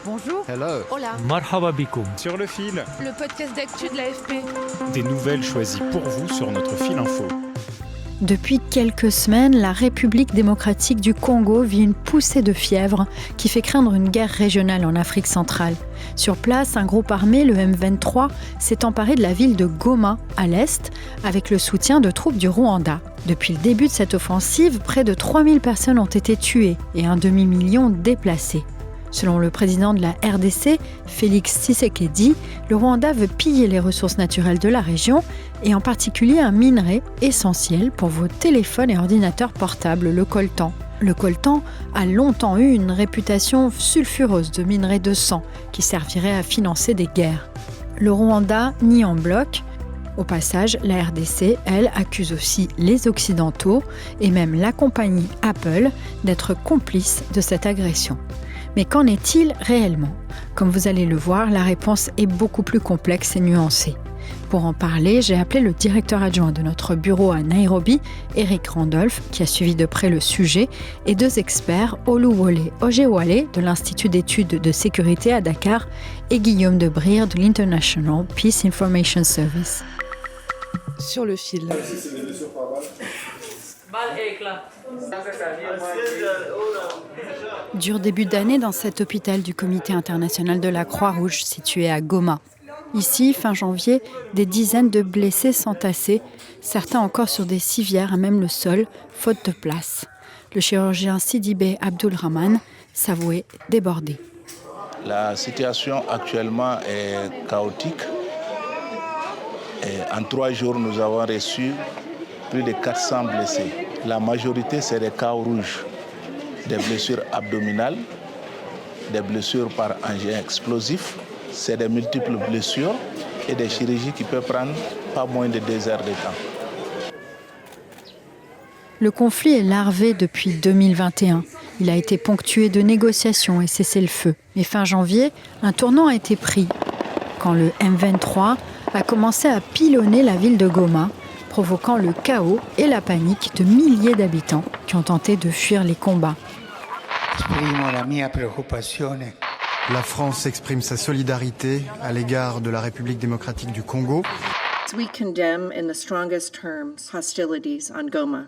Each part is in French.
Bonjour. Hello. Hola. Marhaba bikoum. Sur le fil, Le podcast d'actu de l'AFP. des nouvelles choisies pour vous sur notre fil info. Depuis quelques semaines, la République démocratique du Congo vit une poussée de fièvre qui fait craindre une guerre régionale en Afrique centrale. Sur place, un groupe armé, le M23, s'est emparé de la ville de Goma, à l'est, avec le soutien de troupes du Rwanda. Depuis le début de cette offensive, près de 3000 personnes ont été tuées et un demi-million déplacées. Selon le président de la RDC, Félix Tshisekedi, le Rwanda veut piller les ressources naturelles de la région et en particulier un minerai essentiel pour vos téléphones et ordinateurs portables, le coltan. Le coltan a longtemps eu une réputation sulfureuse de minerai de sang qui servirait à financer des guerres. Le Rwanda nie en bloc. Au passage, la RDC, elle, accuse aussi les Occidentaux et même la compagnie Apple d'être complices de cette agression. Mais qu'en est-il réellement ? Comme vous allez le voir, la réponse est beaucoup plus complexe et nuancée. Pour en parler, j'ai appelé le directeur adjoint de notre bureau à Nairobi, Eric Randolph, qui a suivi de près le sujet, et deux experts, Oluwole Ojewale de l'Institut d'études de sécurité à Dakar et Guillaume de Brière de l'International Peace Information Service. Sur le fil. Dur début d'année dans cet hôpital du Comité international de la Croix-Rouge situé à Goma. Ici, fin janvier, des dizaines de blessés s'entassaient, certains encore sur des civières à même le sol, faute de place. Le chirurgien Sidibé Abdulrahman s'avouait débordé. La situation actuellement est chaotique. Et en 3 jours, nous avons reçu plus de 400 blessés. La majorité, c'est des cas rouges, des blessures abdominales, des blessures par engin explosif. C'est des multiples blessures et des chirurgies qui peuvent prendre pas moins de 2 heures de temps. Le conflit est larvé depuis 2021. Il a été ponctué de négociations et cessez-le-feu. Mais fin janvier, un tournant a été pris quand le M23 a commencé à pilonner la ville de Goma, provoquant le chaos et la panique de milliers d'habitants qui ont tenté de fuir les combats. La France exprime sa solidarité à l'égard de la République démocratique du Congo. We condemn in the strongest terms hostilities on Goma.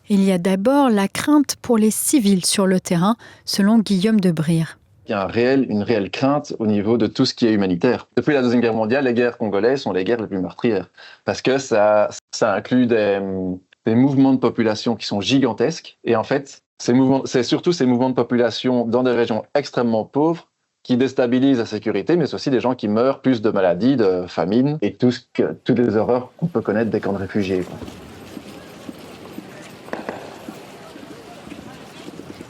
Il y a d'abord la crainte pour les civils sur le terrain, selon Guillaume de Brière. Il y a une réelle crainte au niveau de tout ce qui est humanitaire. Depuis la Deuxième Guerre mondiale, les guerres congolaises sont les guerres les plus meurtrières. Parce que ça inclut des mouvements de population qui sont gigantesques. Et en fait, c'est surtout ces mouvements de population dans des régions extrêmement pauvres qui déstabilisent la sécurité, mais c'est aussi des gens qui meurent plus de maladies, de famine et toutes les horreurs qu'on peut connaître des camps de réfugiés.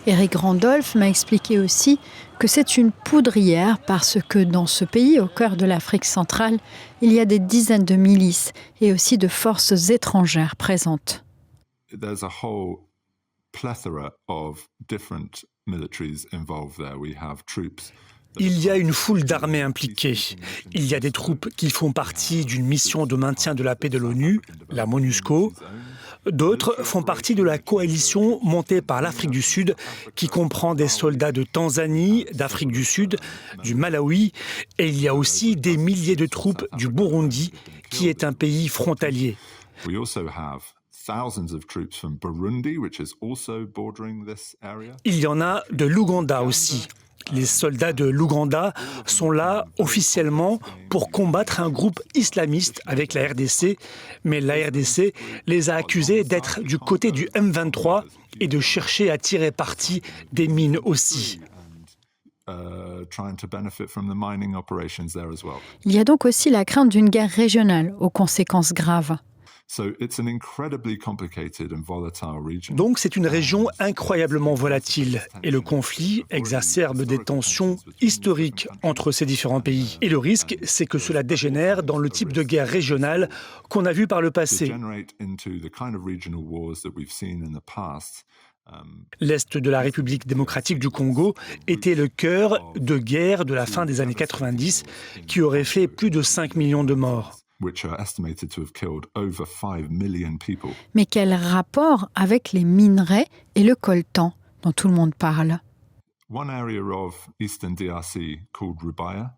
Eric Randolph m'a expliqué aussi que c'est une poudrière parce que dans ce pays, au cœur de l'Afrique centrale, il y a des dizaines de milices et aussi de forces étrangères présentes. There's a whole plethora of different militaries involved there. We have troops. Il y a une foule d'armées impliquées. Il y a des troupes qui font partie d'une mission de maintien de la paix de l'ONU, la MONUSCO. D'autres font partie de la coalition montée par l'Afrique du Sud, qui comprend des soldats de Tanzanie, d'Afrique du Sud, du Malawi, et il y a aussi des milliers de troupes du Burundi, qui est un pays frontalier. We also have thousands of troops from Burundi, which is also bordering this area. Il y en a de l'Ouganda aussi. Les soldats de l'Ouganda sont là officiellement pour combattre un groupe islamiste avec la RDC, mais la RDC les a accusés d'être du côté du M23 et de chercher à tirer parti des mines aussi. Il y a donc aussi la crainte d'une guerre régionale aux conséquences graves. Donc c'est une région incroyablement volatile et le conflit exacerbe des tensions historiques entre ces différents pays. Et le risque, c'est que cela dégénère dans le type de guerre régionale qu'on a vu par le passé. L'Est de la République démocratique du Congo était le cœur de guerre de la fin des années 90 qui aurait fait plus de 5 millions de morts. Mais quel rapport avec les minerais et le coltan dont tout le monde parle ? one area of Eastern DRC called Rubaya.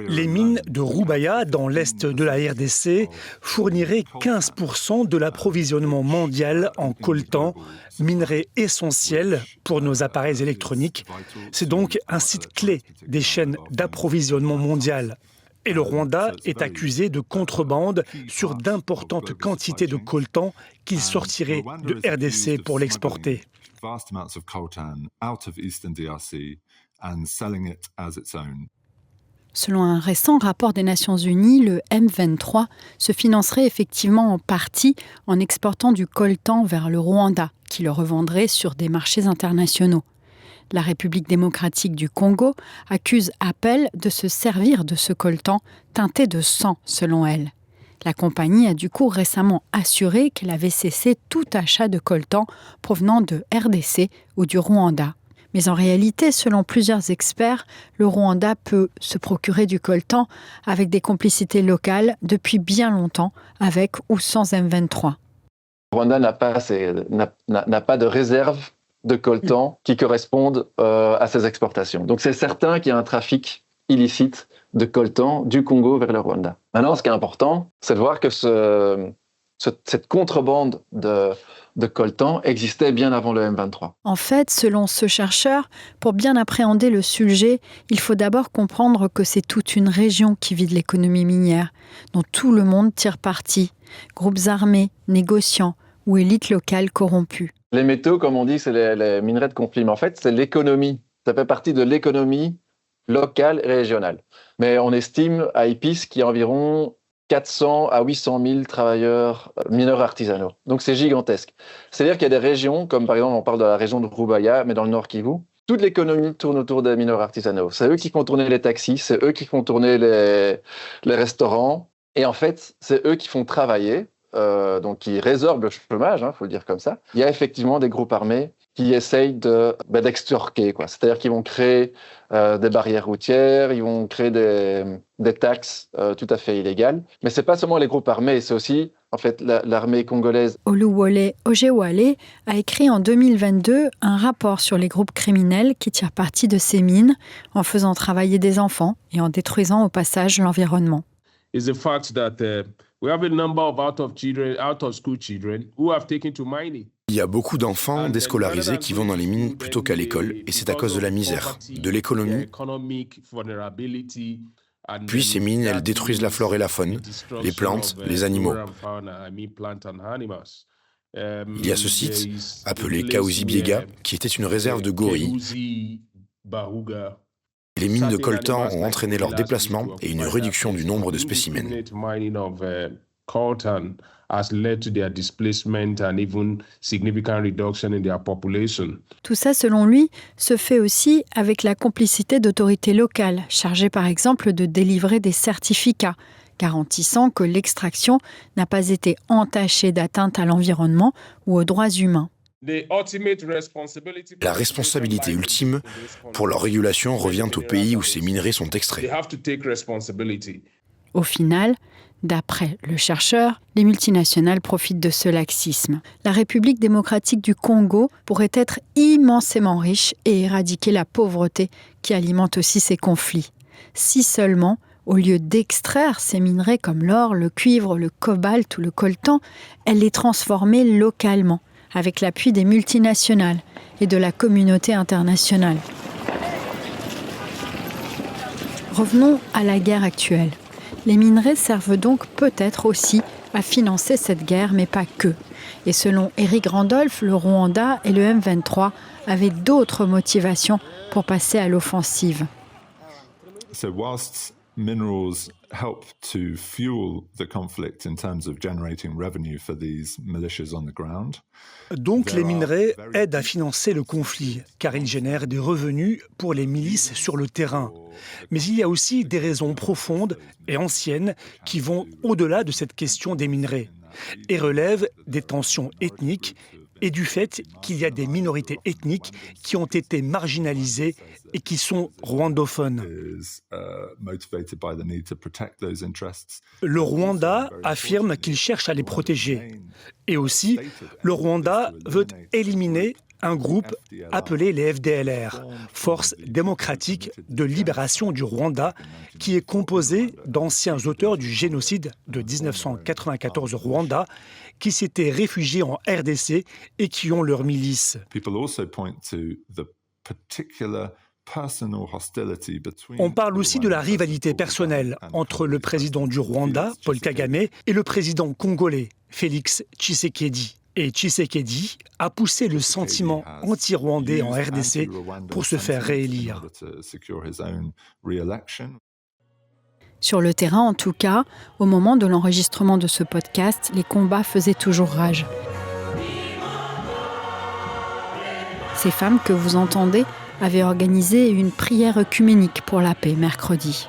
Les mines de Rubaya, dans l'est de la RDC, fourniraient 15% de l'approvisionnement mondial en coltan, minerai essentiel pour nos appareils électroniques. C'est donc un site clé des chaînes d'approvisionnement mondiales. Et le Rwanda est accusé de contrebande sur d'importantes quantités de coltan qu'il sortirait de RDC pour l'exporter. Selon un récent rapport des Nations Unies, le M23 se financerait effectivement en partie en exportant du coltan vers le Rwanda, qui le revendrait sur des marchés internationaux. La République démocratique du Congo accuse Apple de se servir de ce coltan teinté de sang, selon elle. La compagnie a du coup récemment assuré qu'elle avait cessé tout achat de coltan provenant de RDC ou du Rwanda. Mais en réalité, selon plusieurs experts, le Rwanda peut se procurer du coltan avec des complicités locales depuis bien longtemps, avec ou sans M23. Le Rwanda n'a pas de réserve de coltan qui correspondent à ses exportations. Donc c'est certain qu'il y a un trafic illicite de coltan du Congo vers le Rwanda. Maintenant, ce qui est important, c'est de voir que cette contrebande de coltan existait bien avant le M23. En fait, selon ce chercheur, pour bien appréhender le sujet, il faut d'abord comprendre que c'est toute une région qui vit de l'économie minière, dont tout le monde tire parti. Groupes armés, négociants ou élites locales corrompues. Les métaux, comme on dit, c'est les minerais de conflit. Mais en fait, c'est l'économie. Ça fait partie de l'économie locale et régionale. Mais on estime à IPIS qu'il y a environ 400 à 800 000 travailleurs mineurs artisanaux. Donc c'est gigantesque. C'est-à-dire qu'il y a des régions, comme par exemple on parle de la région de Rubaya, mais dans le Nord Kivu, toute l'économie tourne autour des mineurs artisanaux. C'est eux qui font tourner les taxis, c'est eux qui font tourner les restaurants. Et en fait, c'est eux qui font travailler, donc qui résorbent le chômage, faut le dire comme ça. Il y a effectivement des groupes armés qui essayent d'extorquer, quoi. C'est-à-dire qu'ils vont créer des barrières routières, ils vont créer des taxes tout à fait illégales. Mais c'est pas seulement les groupes armés, c'est aussi en fait l'armée congolaise. Oluwole Ojewale a écrit en 2022 un rapport sur les groupes criminels qui tirent parti de ces mines en faisant travailler des enfants et en détruisant au passage l'environnement. Is the fact that we have a number of out-of-school children who have taken to mining. Il y a beaucoup d'enfants déscolarisés qui vont dans les mines plutôt qu'à l'école, et c'est à cause de la misère, de l'économie. Puis ces mines, elles détruisent la flore et la faune, les plantes, les animaux. Il y a ce site, appelé Kahuzi-Biega, qui était une réserve de gorilles. Les mines de coltan ont entraîné leur déplacement et une réduction du nombre de spécimens. Has led to their displacement and even significant reduction in their population. Tout ça, selon lui, se fait aussi avec la complicité d'autorités locales, chargées par exemple de délivrer des certificats, garantissant que l'extraction n'a pas été entachée d'atteinte à l'environnement ou aux droits humains. La responsabilité ultime pour leur régulation revient au pays où ces minerais sont extraits. Au final, d'après le chercheur, les multinationales profitent de ce laxisme. La République démocratique du Congo pourrait être immensément riche et éradiquer la pauvreté qui alimente aussi ces conflits. Si seulement, au lieu d'extraire ces minerais comme l'or, le cuivre, le cobalt ou le coltan, elle les transformait localement, avec l'appui des multinationales et de la communauté internationale. Revenons à la guerre actuelle. Les minerais servent donc peut-être aussi à financer cette guerre, mais pas que. Et selon Eric Randolph, le Rwanda et le M23 avaient d'autres motivations pour passer à l'offensive. So whilst minerals help to fuel the conflict in terms of generating revenue for these militias on the ground. Donc les minerais aident à financer le conflit, car ils génèrent des revenus pour les milices sur le terrain. Mais il y a aussi des raisons profondes et anciennes qui vont au-delà de cette question des minerais et relèvent des tensions ethniques et du fait qu'il y a des minorités ethniques qui ont été marginalisées et qui sont rwandophones. Le Rwanda affirme qu'il cherche à les protéger. Et aussi, le Rwanda veut éliminer un groupe appelé les FDLR, Forces démocratiques de libération du Rwanda, qui est composé d'anciens auteurs du génocide de 1994 au Rwanda, qui s'étaient réfugiés en RDC et qui ont leur milice. On parle aussi de la rivalité personnelle entre le président du Rwanda, Paul Kagame, et le président congolais, Félix Tshisekedi. Et Tshisekedi a poussé le sentiment anti-rwandais en RDC pour se faire réélire. Sur le terrain, en tout cas, au moment de l'enregistrement de ce podcast, les combats faisaient toujours rage. Ces femmes que vous entendez avaient organisé une prière œcuménique pour la paix mercredi.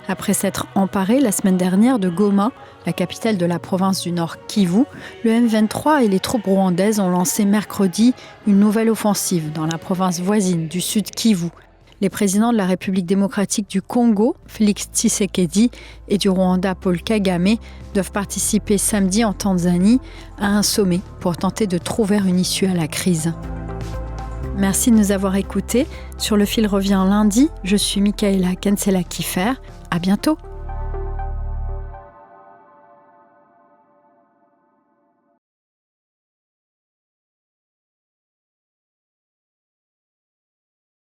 Après s'être emparé la semaine dernière de Goma, la capitale de la province du Nord Kivu, le M23 et les troupes rwandaises ont lancé mercredi une nouvelle offensive dans la province voisine du Sud Kivu. Les présidents de la République démocratique du Congo, Félix Tshisekedi, et du Rwanda, Paul Kagame, doivent participer samedi en Tanzanie à un sommet pour tenter de trouver une issue à la crise. Merci de nous avoir écoutés. Sur le fil revient lundi. Je suis Michaela Kensela-Kiffer. À bientôt.